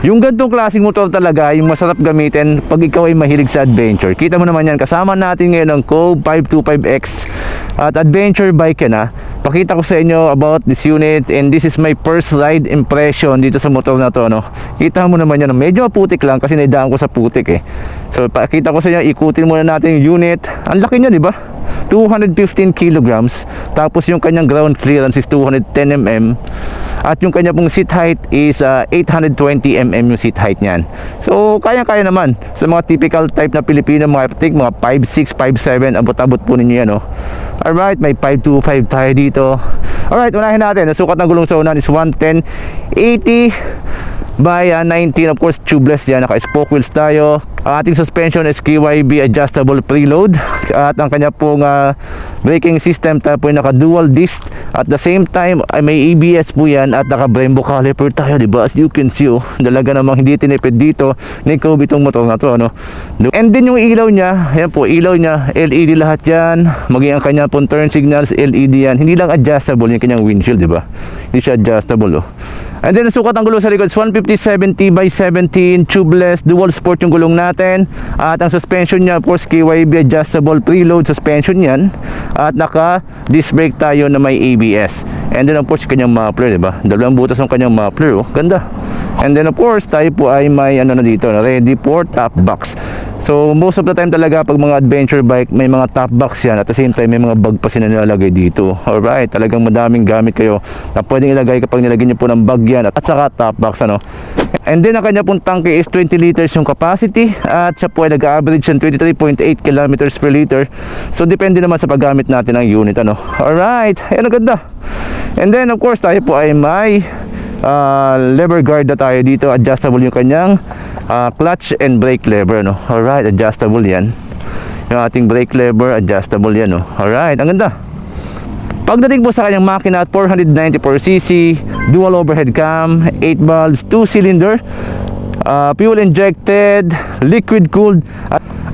Yung gantong klaseng motor talaga, yung masarap gamitin pag ikaw ay mahilig sa adventure. Kita mo naman yan, kasama natin ngayon ang Cove 525X at adventure bike yan ha. Pakita ko sa inyo about this unit, and this is my first ride impression dito sa motor na to, no? Kita mo naman yan, medyo putik lang kasi naidaan ko sa putik eh. So pakita ko sa inyo, ikutin muna natin yung unit. Ang laki niya, di ba? 215 kilograms. Tapos yung kanyang ground clearance is 210 mm. At yung kanya pong seat height is 820 mm yung seat height niyan. So kaya-kaya naman sa mga typical type na Pilipino, mga think mga 5'6", 5'7", abot-abot po ninyo yan, oh. Alright, may 525 tayo dito. Alright, unahin natin. Ang sukat ng gulong sa unan is 110/80 by 19, of course tubeless yan, naka spoke wheels tayo. Ang ating suspension is KYB adjustable preload, at ang kanya pong braking system tayo po naka dual disc. At the same time ay may ABS po yan, at naka Brembo caliper tayo, diba? As you can see, oh, talaga namang hindi tinipid dito ni Cove itong motor na to, ano? And then yung ilaw niya, yan po, ilaw niya LED lahat yan, maging ang kanya pong turn signals LED yan, hindi lang adjustable yung kanyang windshield, diba? Hindi siya adjustable, oh. And then ang sukat ng gulong sa likod is 150/70 by 17, tubeless, dual sport yung gulong natin. At ang suspension niya, of course, KYB adjustable preload suspension yan. At naka disc brake tayo na may ABS. And then of course, kanyang muffler, diba? Dalawang butas ng kanyang muffler, oh. Ganda. And then of course, tayo po ay may ano na dito, ready for top box. So most of the time talaga pag mga adventure bike, may mga top box yan. At the same time, may mga bag pa sila nilalagay dito. Alright, talagang madaming gamit kayo na pwedeng ilagay kapag nilagay nyo po ng bag yan, at saka top box, ano. And then ang kanya pong tangke is 20 liters yung capacity, at siya po ay nag-average ng 23.8 kilometers per liter. So depende naman sa paggamit natin ng unit, ano. Alright, ayan, ang ganda. And then of course, tayo po ay may lever guard na tayo dito. Adjustable yung kanyang clutch and brake lever, no. Alright, adjustable yan. Yung ating brake lever, adjustable yan, no. Alright, ang ganda. Pagdating po sa kanyang makina at 494cc, dual overhead cam, 8 valves, 2 cylinder, fuel injected, liquid cooled,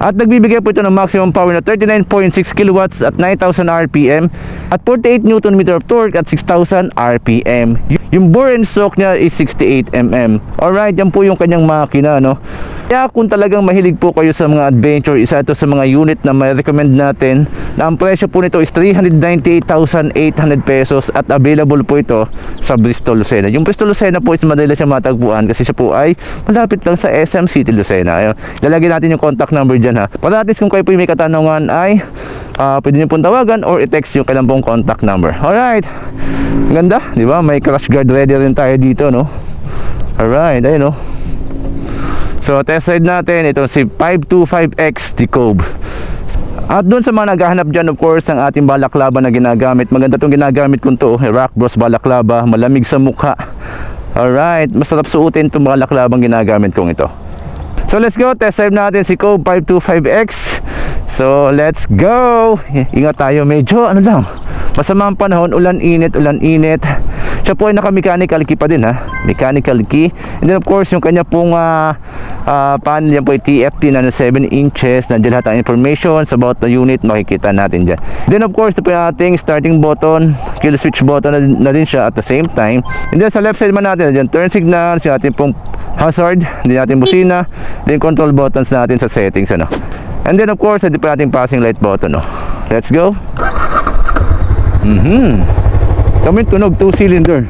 at nagbibigay po ito ng maximum power na 39.6 kilowatts at 9,000 RPM at 48 Newton meter of torque at 6,000 RPM. Yung bore and stroke niya is 68 mm. Alright, yan po yung kanyang makina, no? Kaya kung talagang mahilig po kayo sa mga adventure, isa ito sa mga unit na may recommend natin, na ang presyo po nito is 398,800 pesos, at available po ito sa Bristol, Lucena. Yung Bristol, Lucena po is madali siya matagpuan kasi siya po ay malapit lang sa SM City, Lucena. Ayun, lalagyan natin yung contact number dyan, ha. Para at least kung kayo po may katanungan ay pwede nyo pong tawagan or i-text yung kailan pong contact number. Alright, ganda, di ba? May crash guard ready rin tayo dito, no? Alright, ayun, no? So test ride natin ito si 525X the Cove. At doon sa mga naghahanap dyan, of course, ng ating balaklava na ginagamit, maganda itong ginagamit ko to, Rock Bros balaklava, malamig sa mukha. Alright, masarap suotin itong balaklabang ginagamit kong ito. So let's go, test drive natin si Cove 525X. So let's go. Ingat tayo, medyo ano lang, masama ang panahon, ulan-init. Siya po ay naka-mechanical key pa din, ha. Mechanical key. And then of course, yung kanya pong panel yan po ay TFT na 7 inches. Nandiyan lahat ang information about the unit, makikita natin dyan. Then of course, ito po yung ating starting button, kill switch button na din siya at the same time. And then sa left side man natin, dyan turn signals, yung ating pong hazard, din natin busina, din control buttons natin sa settings, ano. And then of course, ito po ating passing light button, no. Let's go. Kami tunog, 2 cylinder.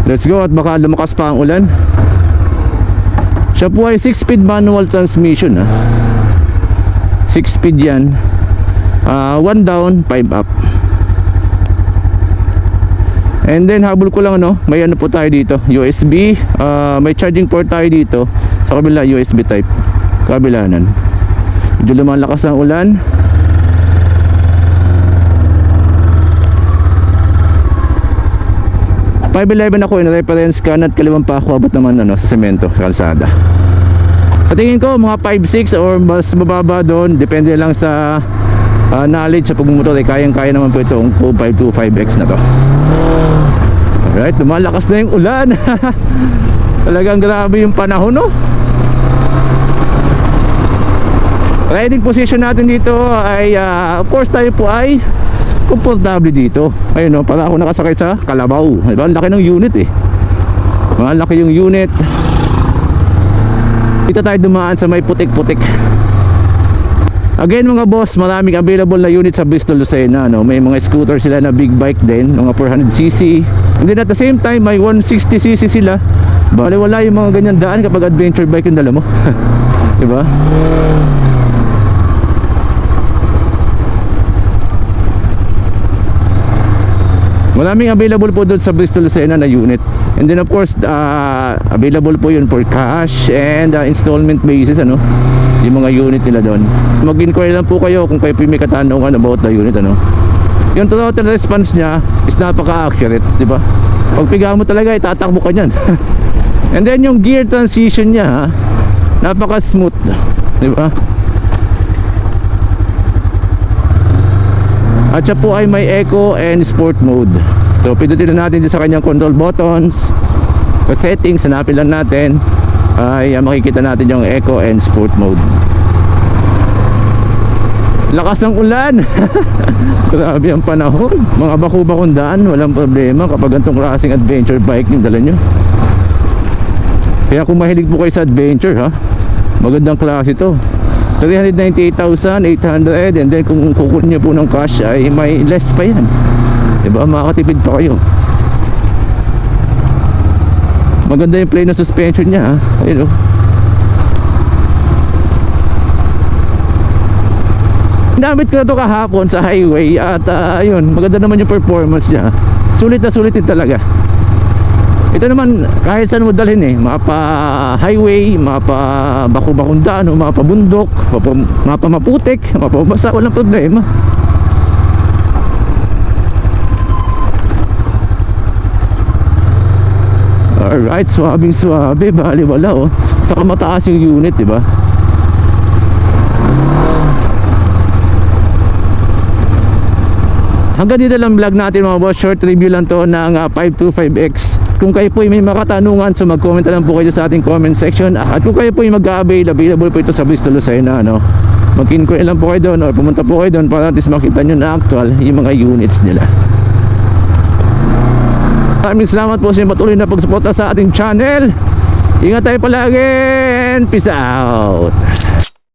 Let's go, at baka lumakas pa ang ulan. Siya po ay 6-speed manual transmission, ha. 6-speed yan. 1 down, 5 up. And then habol ko lang, ano, may ano po tayo dito, USB, may charging port tayo dito. Sa kabila, USB type, kabilanan. Medyo lumalakas ang ulan. .511 ako, in reference can at kaliwang pa ako, abot naman ano, sa semento, sa kalsada. Sa tingin ko mga 5'6" or mas mababa doon, depende lang sa knowledge sa pagmumotor, eh kayang-kaya naman po itong Cove 525X na to. Alright, lumalakas na yung ulan. Talagang grabe yung panahon, no? Riding position natin dito ay of course tayo po ay komportable dito. Ayun no, para ako nakasakay sa kalabaw. Diba? Ang laki ng unit eh. Malaki yung unit. Dito tayo dumaan sa may putik-putik. Again mga boss, maraming available na unit sa Bristol Lucena, no? May mga scooter sila na big bike din, mga 400cc. And then at the same time, may 160cc sila. Bale wala yung mga ganyan daan kapag adventure bike yung dala mo. Diba? Maraming available po doon sa Bristol Lucena na unit. And then of course, available po yun for cash and installment basis, ano? Yung mga unit nila doon. Mag-inquire lang po kayo kung kayo may katanungan about the unit, ano? Yung total response niya is napaka-accurate, di ba? Pag piga mo talaga, itatakbo ka niyan. And then yung gear transition niya, napaka-smooth, di ba? At siya po ay may eco and sport mode. So pindutin na natin din sa kanyang control buttons. Sa settings, hanapin lang natin, ay makikita natin yung eco and sport mode. Lakas ng ulan. Grabe ang panahon. Mga baku-bakong daan, walang problema kapag ganitong klaseng adventure bike yung dala nyo. Kaya kung mahilig po kayo sa adventure, ha, magandang klase ito. 398,800, and then kung kukunin nyo po ng cash ay may less pa yan, diba? Makakatipid pa kayo. Maganda yung plane na suspension nya, ha? Ayun, oh. Namit ko na ito kahapon sa highway. At ayun, maganda naman yung performance nya. Sulit na sulit din talaga. Ito naman, kahit saan mo dalhin eh, mapa highway, mapa baku-bakong daan, mapa bundok, mapa maputik, mapa basa, walang problema. Alright, swabing swabe, bali wala oh. Saka mataas yung unit, diba? Hanggang dito lang vlog natin mga boss. Short review lang to ng 525X. Kung kayo po ay may makatanungan, so mag-comment lang po kayo sa ating comment section. At kung kayo po ay available po ito sa Bristol Lucena, no? Mag-inquire lang po kayo doon or pumunta po kayo doon para at least makita nyo na actual yung mga units nila. Maraming salamat po sa inyong patuloy na pagsuporta sa ating channel. Ingat tayo palagi and peace out.